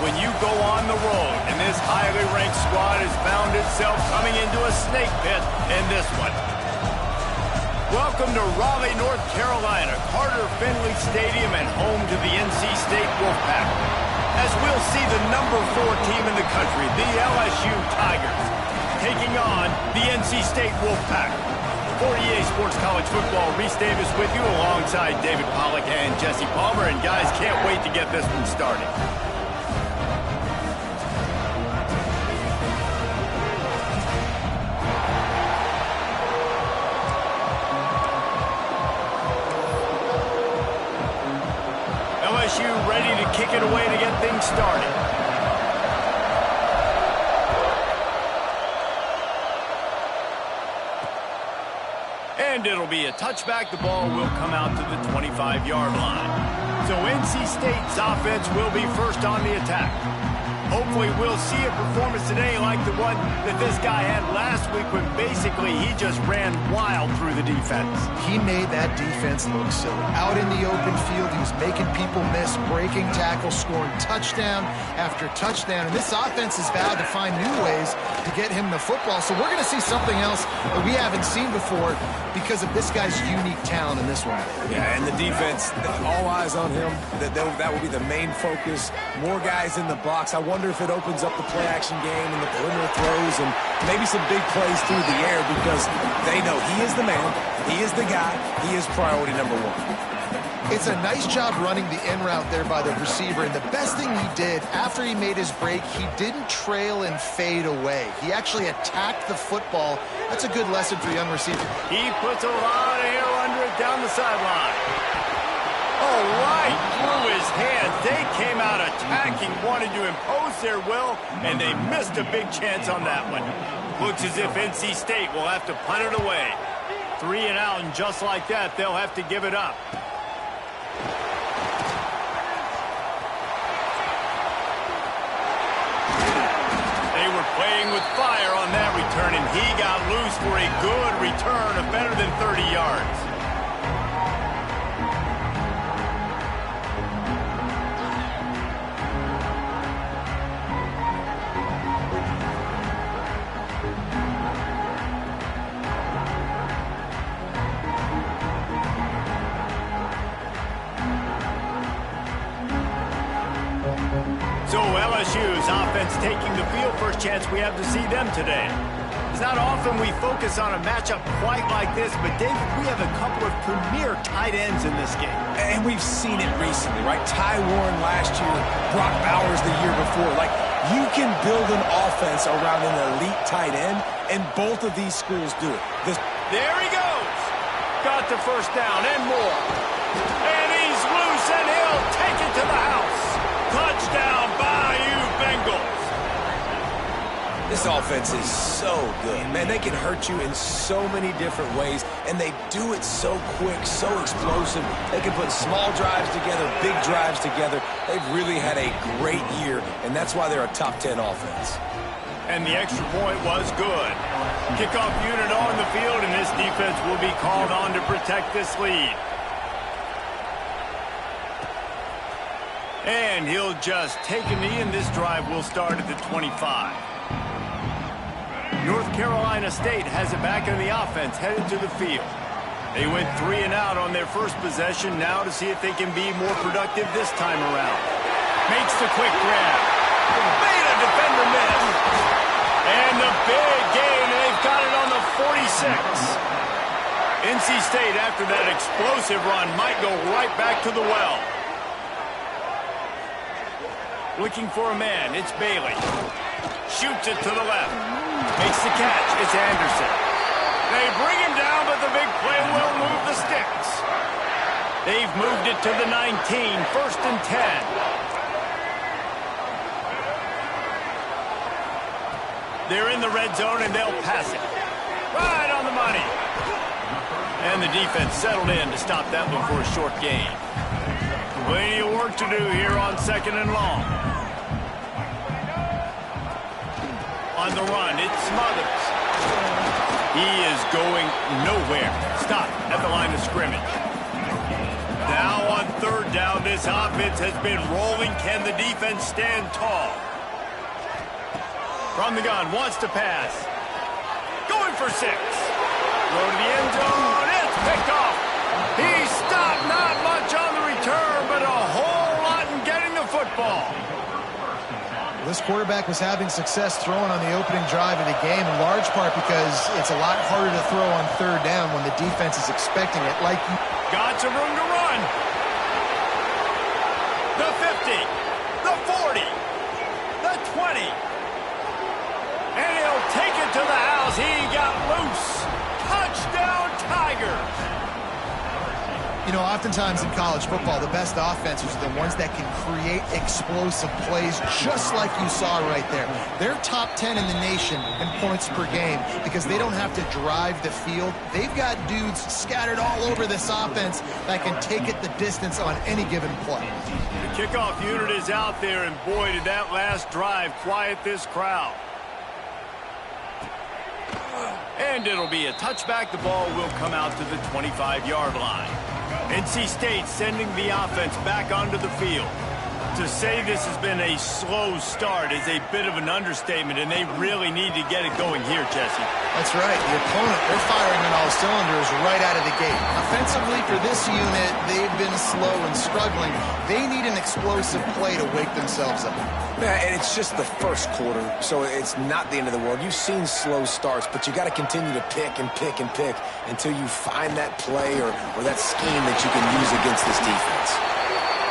when you go on the road, and this highly ranked squad has found itself coming into a snake pit in this one. Welcome to Raleigh, North Carolina, Carter Finley Stadium, and home to the NC State Wolfpack. As we'll see the number 4 team in the country, the LSU Tigers, taking on the NC State Wolfpack. 48 Sports College Football, Reese Davis with you alongside David Pollack and Jesse Palmer. And guys, can't wait to get this one started. LSU ready to kick it away to get things started. And it'll be a touchback. The ball will come out to the 25-yard line. So NC State's offense will be first on the attack. Hopefully we'll see a performance today like the one that this guy had last week when basically he just ran wild through the defense. He made that defense look silly. Out in the open field, he was making people miss, breaking tackles, scoring touchdown after touchdown. And this offense has vowed to find new ways to get him the football. So we're going to see something else that we haven't seen before because of this guy's unique talent in this one. Yeah, and the defense, all eyes on him. That will be the main focus. More guys in the box. I wonder if it opens up the play-action game and the perimeter throws and maybe some big plays through the air because they know he is the man, he is the guy, he is priority number 1. It's a nice job running the in route there by the receiver, and the best thing he did after he made his break, he didn't trail and fade away. He actually attacked the football. That's a good lesson for young receivers. He puts a lot of air under it down the sideline. Oh, right through his hands. They came out attacking, wanted to impose their will, and they missed a big chance on that one. Looks as if NC State will have to punt it away. 3 and out, and just like that, they'll have to give it up. They were playing with fire on that return, and he got loose for a good return of better than 30 yards. So LSU's offense taking the field. First chance we have to see them today. It's not often we focus on a matchup quite like this, but David, we have a couple of premier tight ends in this game. And we've seen it recently, right? Ty Warren last year, Brock Bowers the year before. Like, you can build an offense around an elite tight end, and both of these schools do it. There he goes. Got the first down and more. And he's loose, and he'll take it to the house. Touchdown, Bayou Bengals. This offense is so good. Man, they can hurt you in so many different ways, and they do it so quick, so explosive. They can put small drives together, big drives together. They've really had a great year, and that's why they're a top 10 offense. And the extra point was good. Kickoff unit on the field, and this defense will be called on to protect this lead. And he'll just take a knee, and this drive will start at the 25. North Carolina State has it back in the offense, headed to the field. They went 3 and out on their first possession, now to see if they can be more productive this time around. Makes the quick grab. Made a defender miss. And the big gain, and they've got it on the 46. NC State, after that explosive run, might go right back to the well. Looking for a man, it's Bailey. Shoots it to the left. Makes the catch, it's Anderson. They bring him down, but the big play will move the sticks. They've moved it to the 19, 1st and 10. They're in the red zone, and they'll pass it. Right on the money. And the defense settled in to stop that one for a short gain. Plenty of work to do here on 2nd and long. On the run, it's Smothers. He is going nowhere. Stop at the line of scrimmage. Now on third down. This offense has been rolling. Can the defense stand tall? From the gun, wants to pass. Going for 6. Throw to the end zone. It's picked off. He stopped, not much on the return, but a whole lot in getting the football. This quarterback was having success throwing on the opening drive of the game, in large part because it's a lot harder to throw on third down when the defense is expecting it. Got some room to run. The 50, the 40, the 20. And he'll take it to the house. He got loose. Touchdown, Tigers. You know, oftentimes in college football, the best offenses are the ones that can create explosive plays, just like you saw right there. They're top 10 in the nation in points per game because they don't have to drive the field. They've got dudes scattered all over this offense that can take it the distance on any given play. The kickoff unit is out there, and boy, did that last drive quiet this crowd. And it'll be a touchback. The ball will come out to the 25-yard line. NC State sending the offense back onto the field. To say this has been a slow start is a bit of an understatement, and they really need to get it going here, Jesse. That's right. The opponent, they're firing on all cylinders right out of the gate. Offensively, for this unit, they've been slow and struggling. They need an explosive play to wake themselves up. Yeah, and it's just the first quarter, so it's not the end of the world. You've seen slow starts, but you got to continue to pick and pick and pick until you find that play or that scheme that you can use against this defense.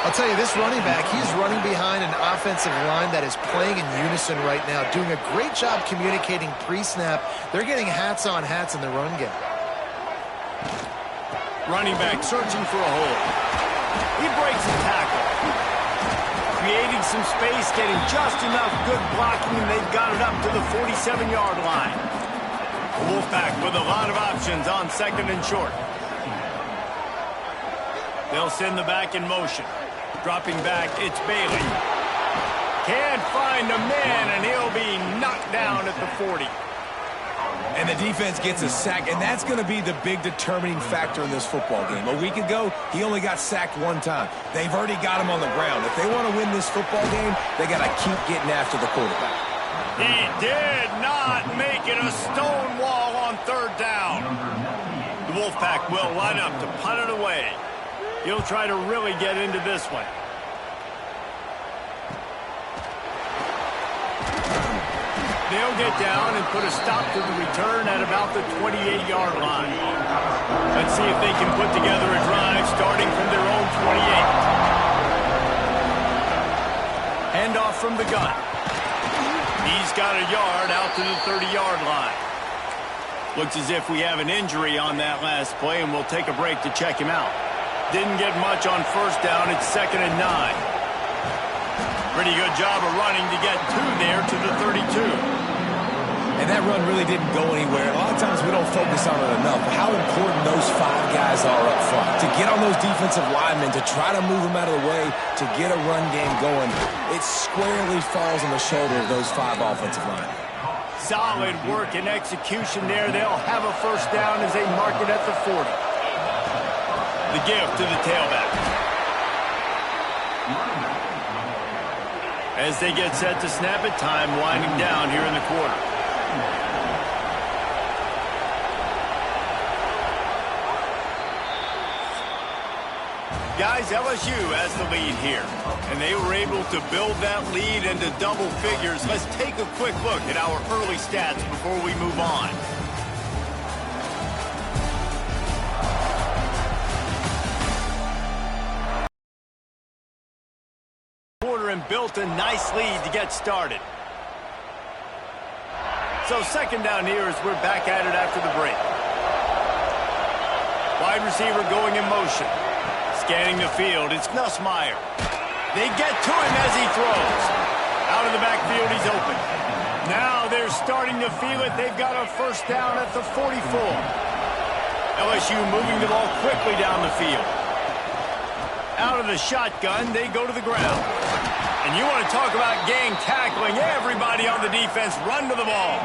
I'll tell you, this running back, he's running behind an offensive line that is playing in unison right now, doing a great job communicating pre-snap. They're getting hats on hats in the run game. Running back searching for a hole. He breaks a tackle. Creating some space, getting just enough good blocking, and they've got it up to the 47-yard line. The Wolfpack with a lot of options on second and short. They'll send the back in motion. Dropping back, it's Bailey. Can't find a man, and he'll be knocked down at the 40. And the defense gets a sack, and that's going to be the big determining factor in this football game. A week ago, he only got sacked one time. They've already got him on the ground. If they want to win this football game, they got to keep getting after the quarterback. He did not make it a stone wall on third down. The Wolfpack will line up to punt it away. He'll try to really get into this one. They'll get down and put a stop to the return at about the 28-yard line. Let's see if they can put together a drive starting from their own 28. Handoff from the gun. He's got a yard out to the 30-yard line. Looks as if we have an injury on that last play, and we'll take a break to check him out. Didn't get much on first down. It's 2nd and 9. Pretty good job of running to get there to the 32. And that run really didn't go anywhere. A lot of times we don't focus on it enough. How important those 5 guys are up front. To get on those defensive linemen, to try to move them out of the way, to get a run game going, it squarely falls on the shoulder of those 5 offensive linemen. Solid work and execution there. They'll have a first down as they mark it at the 40. The give to the tailback. As they get set to snap it, time winding down here in the quarter. Guys, LSU has the lead here, and they were able to build that lead into double figures. Let's take a quick look at our early stats before we move on. And built a nice lead to get started. So 2nd down here as we're back at it after the break. Wide receiver going in motion. Scanning the field, it's Nussmeier. They get to him as he throws. Out of the backfield, he's open. Now they're starting to feel it. They've got a first down at the 44. LSU moving the ball quickly down the field. Out of the shotgun, they go to the ground. And you want to talk about gang tackling. Everybody on the defense run to the ball.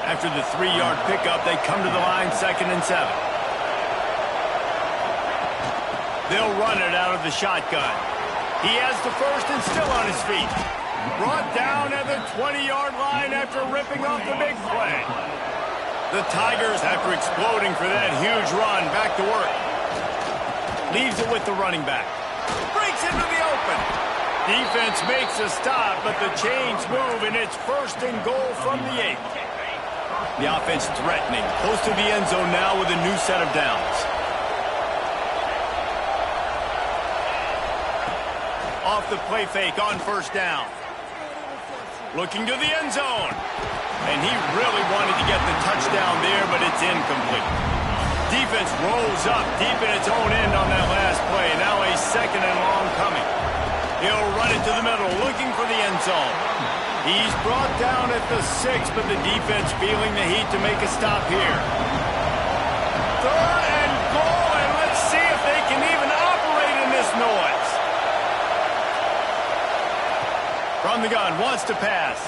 After the 3-yard pickup, they come to the line 2nd and 7. They'll run it out of the shotgun. He has the first and still on his feet. Brought down at the 20-yard line after ripping off the big play. The Tigers, after exploding for that huge run, back to work. Leaves it with the running back. Breaks into the open. Defense makes a stop, but the chains move, and it's first and goal from the 8. The offense threatening. Close to the end zone now with a new set of downs. Off the play fake on first down. Looking to the end zone. And he really wanted to get the touchdown there, but it's incomplete. Defense rolls up deep in its own end on that last play. Now a second and long coming. He'll run it to the middle, looking for the end zone. He's brought down at the 6, but the defense feeling the heat to make a stop here. Third and goal, and let's see if they can even operate in this noise. From the gun, wants to pass.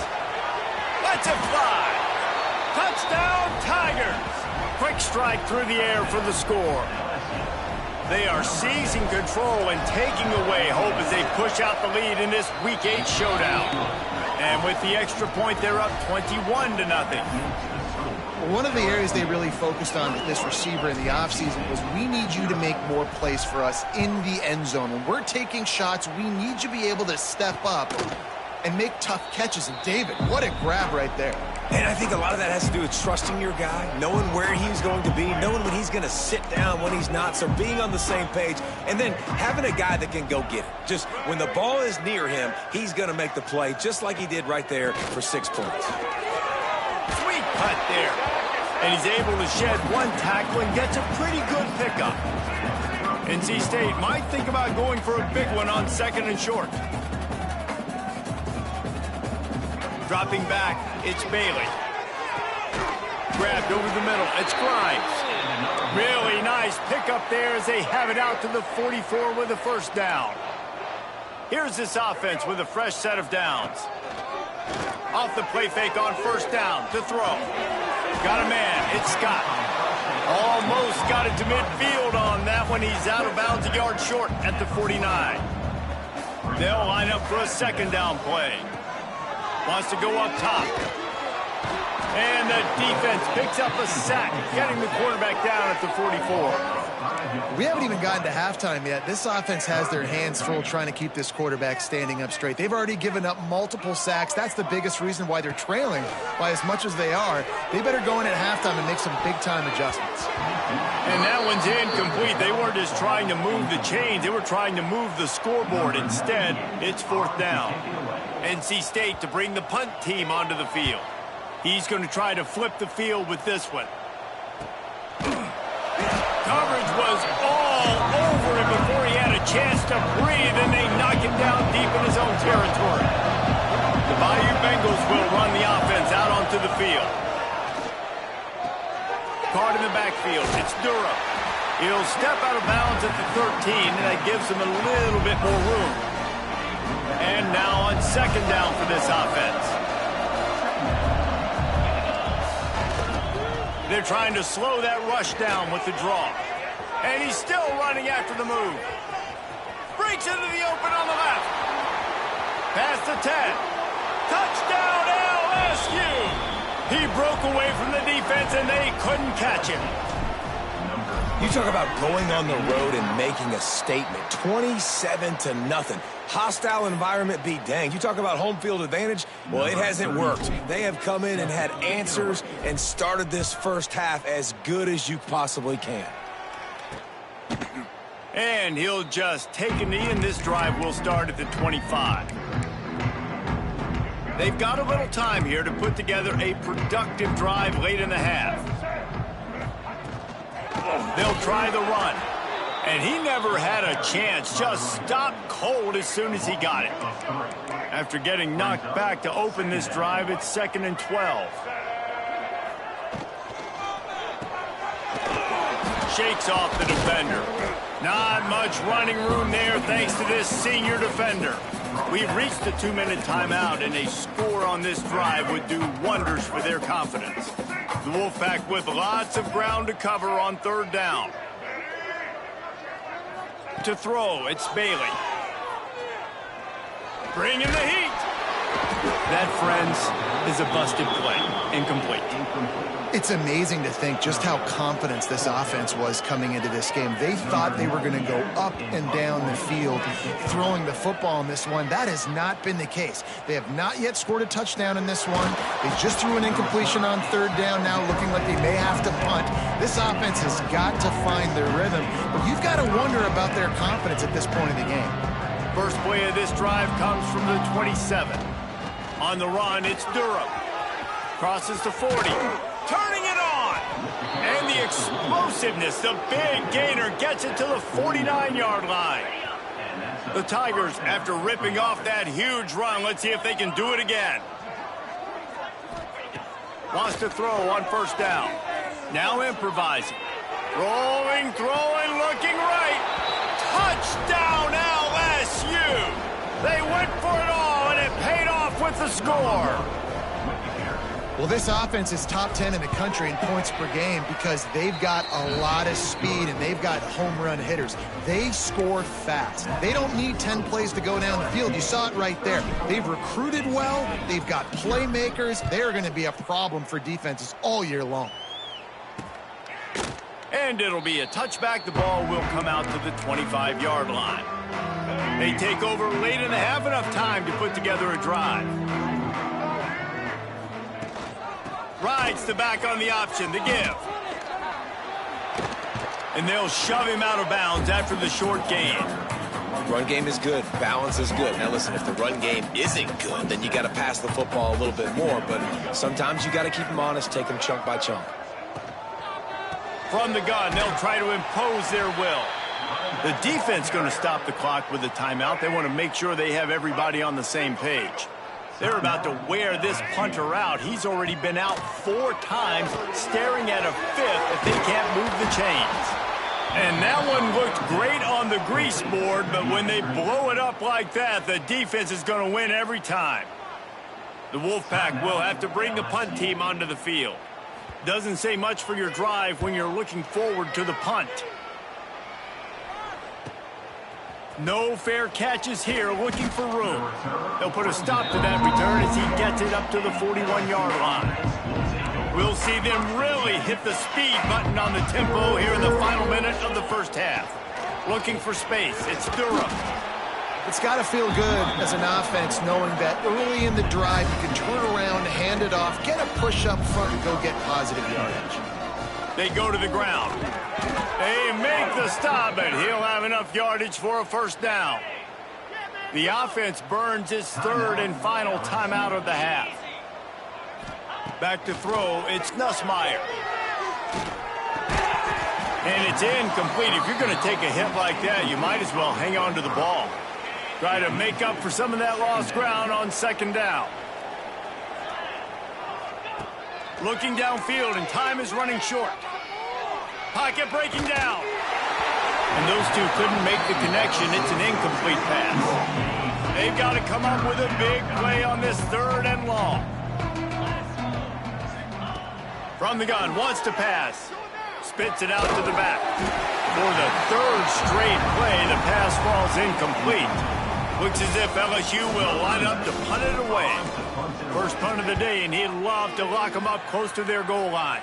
Lets it fly. Touchdown, Tigers. Quick strike through the air for the score. They are seizing control and taking away hope as they push out the lead in this Week 8 showdown. And with the extra point, they're up 21-0. One of the areas they really focused on with this receiver in the offseason was we need you to make more plays for us in the end zone. When we're taking shots, we need you to be able to step up and make tough catches. And David, what a grab right there. And I think a lot of that has to do with trusting your guy, knowing where he's going to be, knowing when he's going to sit down, when he's not, so being on the same page, and then having a guy that can go get it. Just when the ball is near him, he's going to make the play, just like he did right there for 6 points. Sweet putt there. And he's able to shed one tackle and gets a pretty good pickup. NC State might think about going for a big one on second and short. Dropping back, it's Bailey. Grabbed over the middle, it's Grimes. Really nice pickup there as they have it out to the 44 with a first down. Here's this offense with a fresh set of downs. Off the play fake on first down to throw. Got a man, it's Scott. Almost got it to midfield on that one. He's out of bounds a yard short at the 49. They'll line up for a second down play. Wants to go up top. And the defense picks up a sack, getting the quarterback down at the 44. We haven't even gotten to halftime yet. This offense has their hands full trying to keep this quarterback standing up straight. They've already given up multiple sacks. That's the biggest reason why they're trailing by as much as they are. They better go in at halftime and make some big-time adjustments. And that one's incomplete. They weren't just trying to move the chains. They were trying to move the scoreboard. Instead, it's fourth down. NC State to bring the punt team onto the field. He's going to try to flip the field with this one. Coverage was all over him before he had a chance to breathe, and they knock him down deep in his own territory. The Bayou Bengals will run the offense out onto the field. Card in the backfield. It's Durham. He'll step out of bounds at the 13, and that gives him a little bit more room. And now on second down for this offense. They're trying to slow that rush down with the draw. And he's still running after the move. Breaks into the open on the left. Past the 10. Touchdown LSU! He broke away from the defense and they couldn't catch him. You talk about going on the road and making a statement. 27-0. Hostile environment be danged. You talk about home field advantage. Well, it hasn't worked. They have come in and had answers and started this first half as good as you possibly can. And he'll just take a knee, and this drive will start at the 25. They've got a little time here to put together a productive drive late in the half. They'll try the run. And he never had a chance. Just stopped cold as soon as he got it. After getting knocked back to open this drive, it's 2nd and 12. Shakes off the defender. Not much running room there thanks to this senior defender. We've reached the 2-minute timeout, and a score on this drive would do wonders for their confidence. The Wolfpack with lots of ground to cover on third down. to throw. It's Bailey. Bringing the heat. That, friends, is a busted play. Incomplete. It's amazing to think just how confident this offense was coming into this game. They thought they were going to go up and down the field throwing the football in this one. That has not been the case. They have not yet scored a touchdown in this one. They just threw an incompletion on third down, now looking like they may have to punt. This offense has got to find their rhythm, but you've got to wonder about their confidence at this point in the game. First play of this drive comes from the 27. On the run, it's Durham. Crosses to 40. Turning it on. And the explosiveness, the big gainer, gets it to the 49-yard line. The Tigers, after ripping off that huge run, let's see if they can do it again. Wants to throw on first down. Now improvising. Rolling, throwing, looking right. Touchdown LSU. They went for it all, and it paid off with the score. Well, this offense is top 10 in the country in points per game because they've got a lot of speed and they've got home run hitters. They score fast. They don't need 10 plays to go down the field. You saw it right there. They've recruited well. They've got playmakers. They're going to be a problem for defenses all year long. And it'll be a touchback. The ball will come out to the 25-yard line. They take over late in the half, enough time to put together a drive. Rides the back on the option, the give. And they'll shove him out of bounds after the short gain. Run game is good. Balance is good. Now, listen, if the run game isn't good, then you got to pass the football a little bit more. But sometimes you got to keep them honest, take them chunk by chunk. From the gun, they'll try to impose their will. The defense going to stop the clock with a timeout. They want to make sure they have everybody on the same page. They're about to wear this punter out. He's already been out 4 times, staring at a 5th if they can't move the chains. And that one looked great on the grease board, but when they blow it up like that, the defense is going to win every time. The Wolfpack will have to bring the punt team onto the field. Doesn't say much for your drive when you're looking forward to the punt. No fair catches here, looking for room. They'll put a stop to that return as he gets it up to the 41-yard line. We'll see them really hit the speed button on the tempo here in the final minute of the first half. Looking for space, it's Durham. It's got to feel good as an offense knowing that early in the drive you can turn around, hand it off, get a push up front, and go get positive yardage. They go to the ground. They make the stop, but he'll have enough yardage for a first down. The offense burns its 3rd and final timeout of the half. Back to throw, it's Nussmeier. And it's incomplete. If you're going to take a hit like that, you might as well hang on to the ball. Try to make up for some of that lost ground on second down. Looking downfield, and time is running short. Pocket breaking down. And those two couldn't make the connection. It's an incomplete pass. They've got to come up with a big play on this 3rd and long. From the gun, wants to pass. Spits it out to the back. For the 3rd straight play, the pass falls incomplete. Looks as if LSU will line up to punt it away. First punt of the day, and he'd love to lock them up close to their goal line.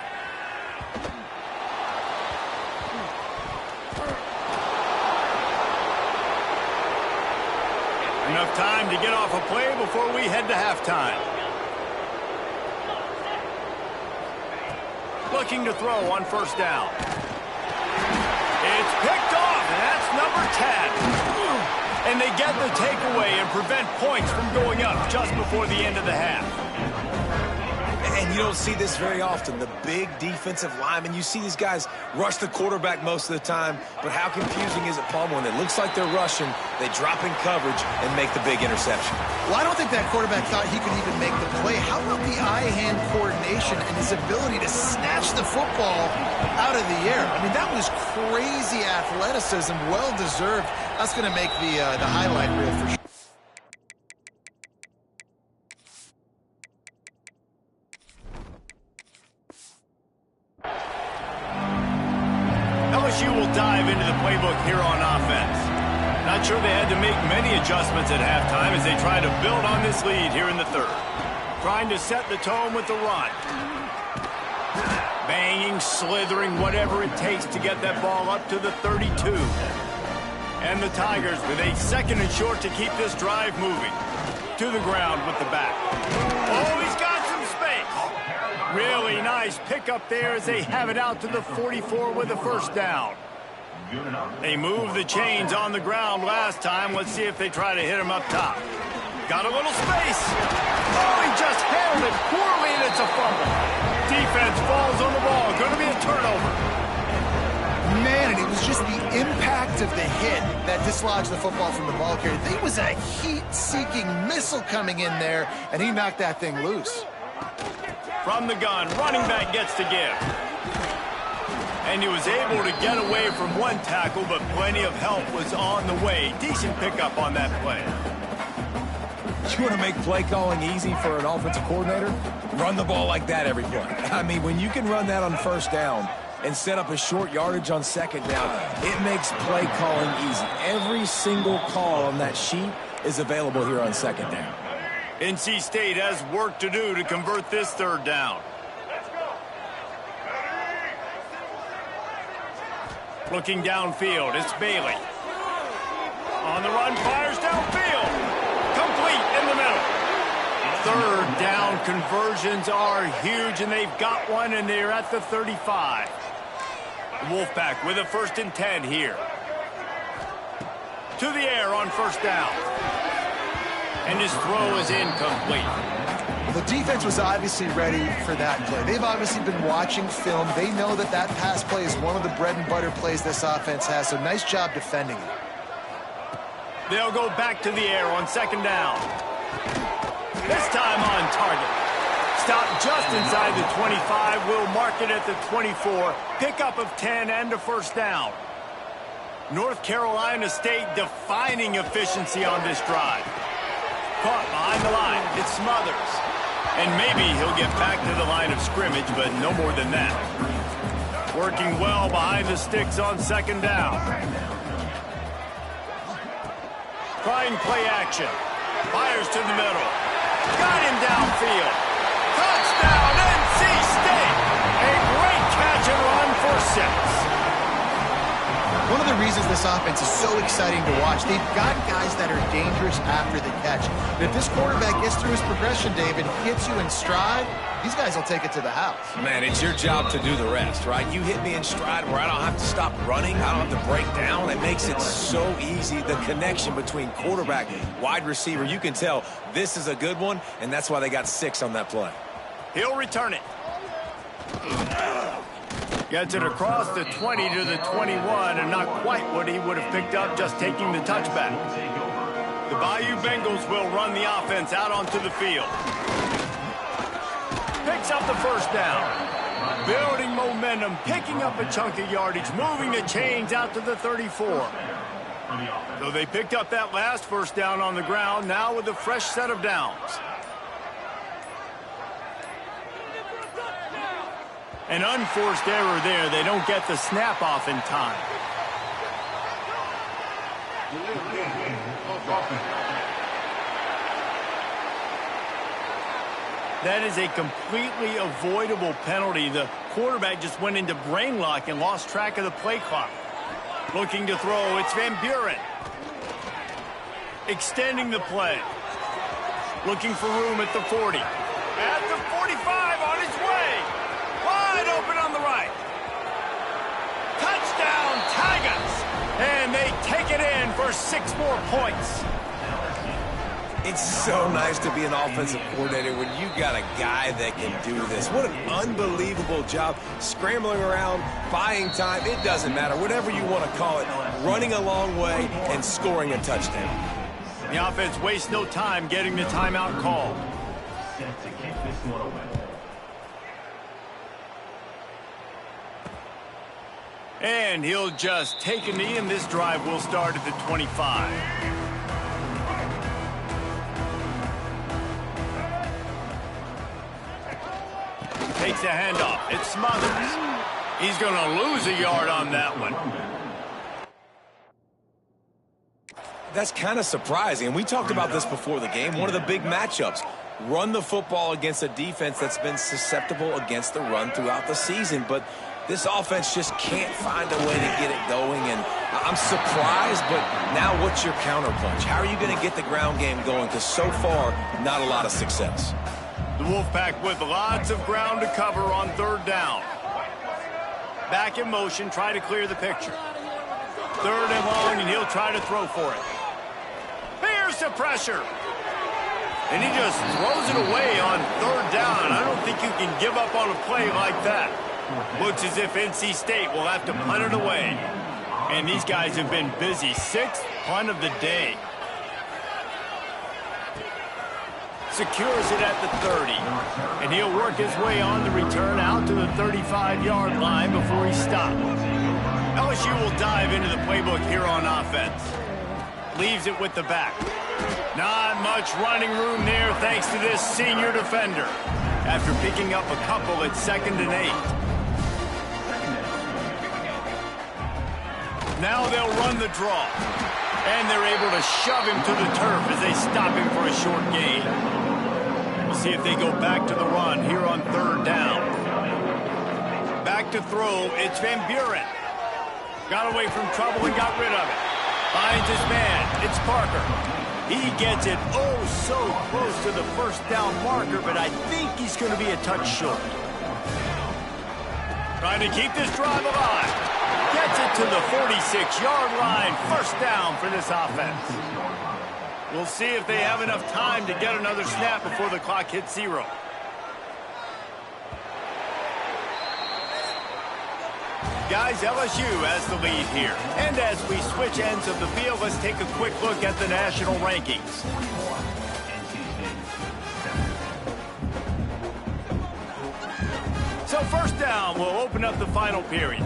Enough time to get off a play before we head to halftime. Looking to throw on first down. It's picked off, and that's number 10. And they get the takeaway and prevent points from going up just before the end of the half. And you don't see this very often. The big defensive linemen, you see these guys rush the quarterback most of the time, but how confusing is it, Palmer, when it looks like they're rushing, they drop in coverage and make the big interception? Well, I don't think that quarterback thought he could even make the play. How about the eye-hand coordination and his ability to snatch the football out of the air? I mean, that was crazy athleticism, well-deserved. That's going to make the highlight reel for sure. LSU will dive into the playbook here on offense. Not sure they had to make many adjustments at halftime as they try to build on this lead here in the third. Trying to set the tone with the run. Banging, slithering, whatever it takes to get that ball up to the 32. And the Tigers with a 2nd and short to keep this drive moving. To the ground with the back. Oh, he's got some space. Really nice pickup there as they have it out to the 44 with a first down. They moved the chains on the ground last time. Let's see if they try to hit him up top. Got a little space. Oh, he just handled it poorly, and it's a fumble. Defense falls on the ball. Going to be a turnover. Man, and it was just the impact of the hit that dislodged the football from the ball carrier. There was a heat-seeking missile coming in there, and he knocked that thing loose. From the gun, running back gets to give. And he was able to get away from one tackle, but plenty of help was on the way. Decent pickup on that play. You want to make play calling easy for an offensive coordinator? Run the ball like that every play. I mean, when you can run that on first down and set up a short yardage on second down, it makes play calling easy. Every single call on that sheet is available here on second down. NC State has work to do to convert this third down. Looking downfield, it's Bailey. On the run, fires downfield. Complete in the middle. Third down conversions are huge, and they've got one, and they're at the 35. Wolfpack with a 1st and 10 here. To the air on first down. And his throw is incomplete. The defense was obviously ready for that play. They've obviously been watching film. They know that that pass play is one of the bread and butter plays this offense has, so nice job defending it. They'll go back to the air on second down. This time on target. Stop just inside the 25. We'll mark it at the 24. Pickup of 10 and a first down. North Carolina State defining efficiency on this drive. Caught behind the line. It's Smothers. And maybe he'll get back to the line of scrimmage, but no more than that. Working well behind the sticks on second down. Trying play action. Fires to the middle. Got him downfield. Touchdown, NC State. A great catch and run for 6. One of the reasons this offense is so exciting to watch, they've got guys that are dangerous after the catch. But if this quarterback gets through his progression, David, hits you in stride, these guys will take it to the house. Man, it's your job to do the rest, right? You hit me in stride where I don't have to stop running. I don't have to break down. It makes it so easy. The connection between quarterback, wide receiver, you can tell this is a good one, and that's why they got 6 on that play. He'll return it. Gets it across the 20 to the 21, and not quite what he would have picked up just taking the touchback. The Bayou Bengals will run the offense out onto the field. Picks up the first down. Building momentum, picking up a chunk of yardage, moving the chains out to the 34. So they picked up that last first down on the ground, now with a fresh set of downs. An unforced error there. They don't get the snap off in time. That is a completely avoidable penalty. The quarterback just went into brain lock and lost track of the play clock. Looking to throw, it's Van Buren. Extending the play. Looking for room at the 40. At the 45, on his way. Wide open on the right. Touchdown, Tigers. And they take it in for 6 more points. It's so nice to be an offensive coordinator when you got a guy that can do this. What an unbelievable job. Scrambling around, buying time, it doesn't matter. Whatever you want to call it, running a long way and scoring a touchdown. The offense wastes no time getting the timeout called. And he'll just take a knee, and this drive will start at the 25. Takes the handoff. It's Smothers. He's going to lose a yard on that one. That's kind of surprising. And we talked about this before the game. One of the big matchups. Run the football against a defense that's been susceptible against the run throughout the season. But this offense just can't find a way to get it going. And I'm surprised, but now what's your counterpunch? How are you going to get the ground game going? Because so far, not a lot of success. The Wolfpack with lots of ground to cover on third down. Back in motion, try to clear the picture. Third and long, and he'll try to throw for it. Here's the pressure. And he just throws it away on third down. I don't think you can give up on a play like that. Looks as if NC State will have to punt it away. And these guys have been busy. 6th punt of the day. Secures it at the 30. And he'll work his way on the return out to the 35-yard line before he stopped. LSU will dive into the playbook here on offense. Leaves it with the back. Not much running room there thanks to this senior defender. After picking up a couple at 2nd and 8. Now they'll run the draw. And they're able to shove him to the turf as they stop him for a short gain. We'll see if they go back to the run here on third down. Back to throw, it's Van Buren. Got away from trouble and got rid of it. Finds his man, it's Parker. He gets it oh so close to the first down marker, but I think he's going to be a touch short. Trying to keep this drive alive. Gets it to the 46-yard line. First down for this offense. We'll see if they have enough time to get another snap before the clock hits 0. Guys, LSU has the lead here. And as we switch ends of the field, let's take a quick look at the national rankings. So first down, we'll open up the final period.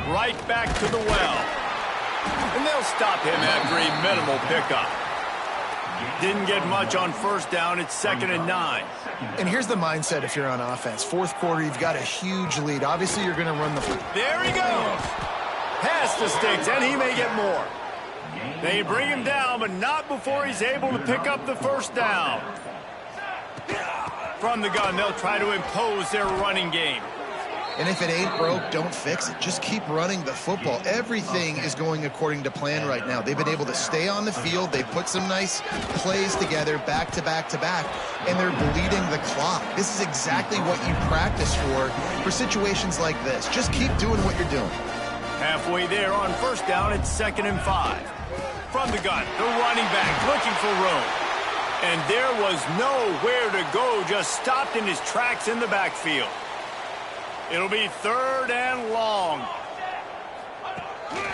Right back to the well. And they'll stop him after a minimal pickup. Didn't get much on first down. It's 2nd and 9. And here's the mindset if you're on offense. Fourth quarter, you've got a huge lead. Obviously, you're going to run the... There he goes. Past the sticks, and he may get more. They bring him down, but not before he's able to pick up the first down. From the gun, they'll try to impose their running game. And if it ain't broke, don't fix it. Just keep running the football. Everything is going according to plan right now. They've been able to stay on the field. They put some nice plays together back to back to back, and they're bleeding the clock. This is exactly what you practice for situations like this. Just keep doing what you're doing. Halfway there on first down, it's 2nd and 5. From the gun, the running back looking for room. And there was nowhere to go, just stopped in his tracks in the backfield. It'll be 3rd and long.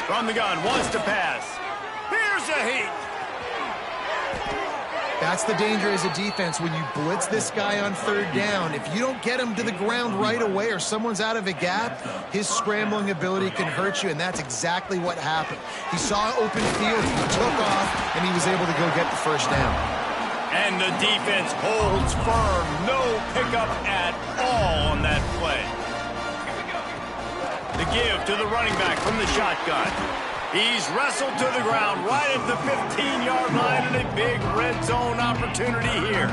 From the gun, wants to pass. Here's a heat. That's the danger as a defense when you blitz this guy on third down. If you don't get him to the ground right away or someone's out of a gap, his scrambling ability can hurt you, and that's exactly what happened. He saw open field, he took off, and he was able to go get the first down. And the defense holds firm. No pickup at all on that play. The give to the running back from the shotgun. He's wrestled to the ground right at the 15-yard line, and a big red zone opportunity here.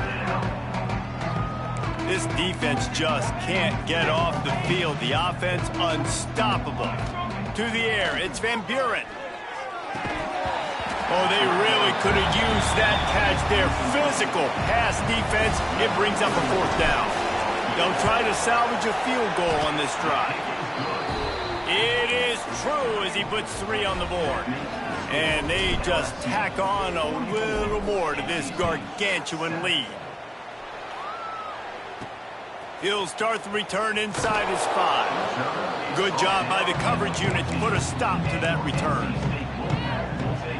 This defense just can't get off the field. The offense unstoppable. To the air, it's Van Buren. Oh, they really could have used that catch there. Physical pass defense. It brings up a 4th down. They'll try to salvage a field goal on this drive. It is true as he puts 3 on the board. And they just tack on a little more to this gargantuan lead. He'll start the return inside his 5. Good job by the coverage unit to put a stop to that return.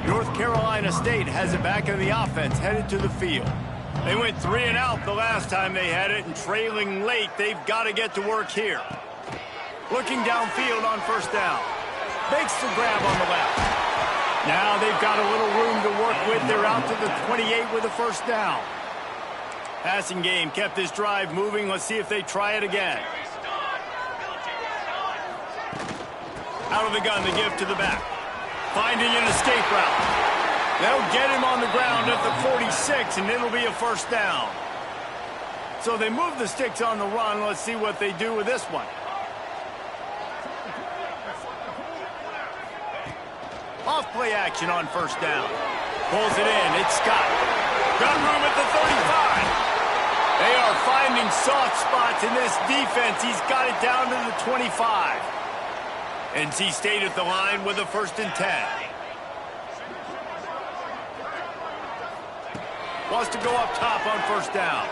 North Carolina State has it back in the offense, headed to the field. They went 3 and out the last time they had it, and trailing late, they've got to get to work here. Looking downfield on first down. Makes the grab on the left. Now they've got a little room to work with. They're out to the 28 with a first down. Passing game kept this drive moving. Let's see if they try it again. Out of the gun, the give to the back. Finding an escape route. They'll get him on the ground at the 46, and it'll be a first down. So they move the sticks on the run. Let's see what they do with this one. Off play action on first down. Pulls it in. It's Scott. Got room at the 35. They are finding soft spots in this defense. He's got it down to the 25. NC State at the line with a 1st and 10. Wants to go up top on first down.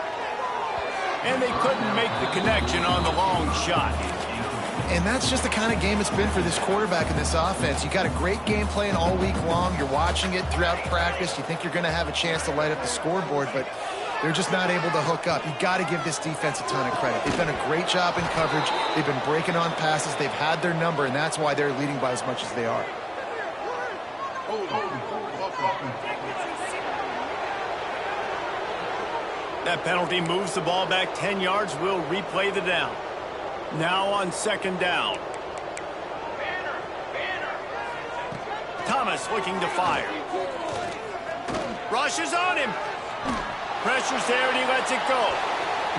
And they couldn't make the connection on the long shot. And that's just the kind of game it's been for this quarterback in this offense. You got a great game plan all week long. You're watching it throughout practice. You think you're going to have a chance to light up the scoreboard, but they're just not able to hook up. You got to give this defense a ton of credit. They've done a great job in coverage. They've been breaking on passes. They've had their number, and that's why they're leading by as much as they are. That penalty moves the ball back 10 yards. We'll replay the down. Now on 2nd down. Thomas looking to fire. Rush is on him. Pressure's there and he lets it go.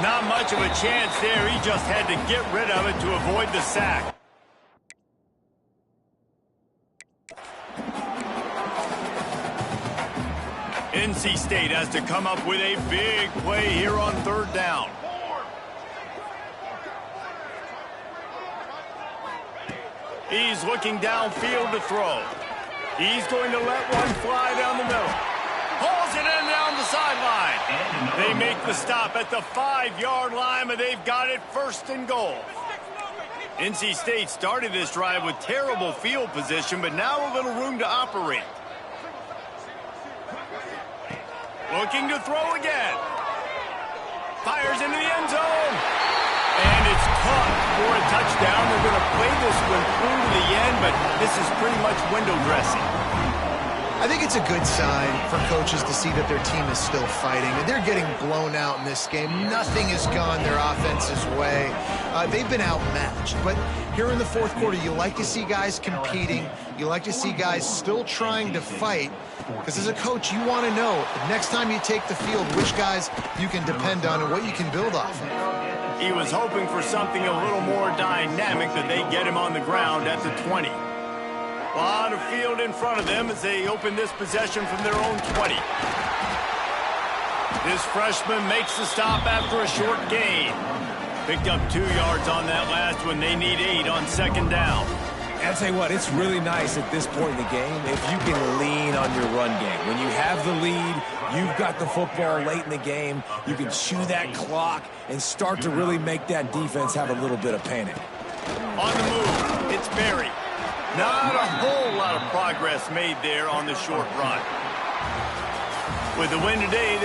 Not much of a chance there. He just had to get rid of it to avoid the sack. NC State has to come up with a big play here on 3rd down. He's looking downfield to throw. He's going to let one fly down the middle. Hauls it in down the sideline. They make the stop at the 5-yard line, but they've got it 1st and goal. NC State started this drive with terrible field position, but now a little room to operate. Looking to throw again. Fires into the end zone. And it's caught for a touchdown. They're going to play this one through to the end, but this is pretty much window dressing. I think it's a good sign for coaches to see that their team is still fighting. And they're getting blown out in this game. Nothing has gone their offense's way. They've been outmatched. But here in the 4th quarter, you like to see guys competing. You like to see guys still trying to fight. Because as a coach, you want to know, next time you take the field, which guys you can depend on and what you can build off of. He was hoping for something a little more dynamic, that they get him on the ground at the 20. A lot of field in front of them as they open this possession from their own 20. This freshman makes the stop after a short gain. Picked up 2 yards on that last one. They need 8 on 2nd down. And I'll tell you what, it's really nice at this point in the game if you can lean on your run game. When you have the lead, you've got the football late in the game, you can chew that clock and start to really make that defense have a little bit of panic. On the move, it's Berry. Not a whole lot of progress made there on the short run. With the win today,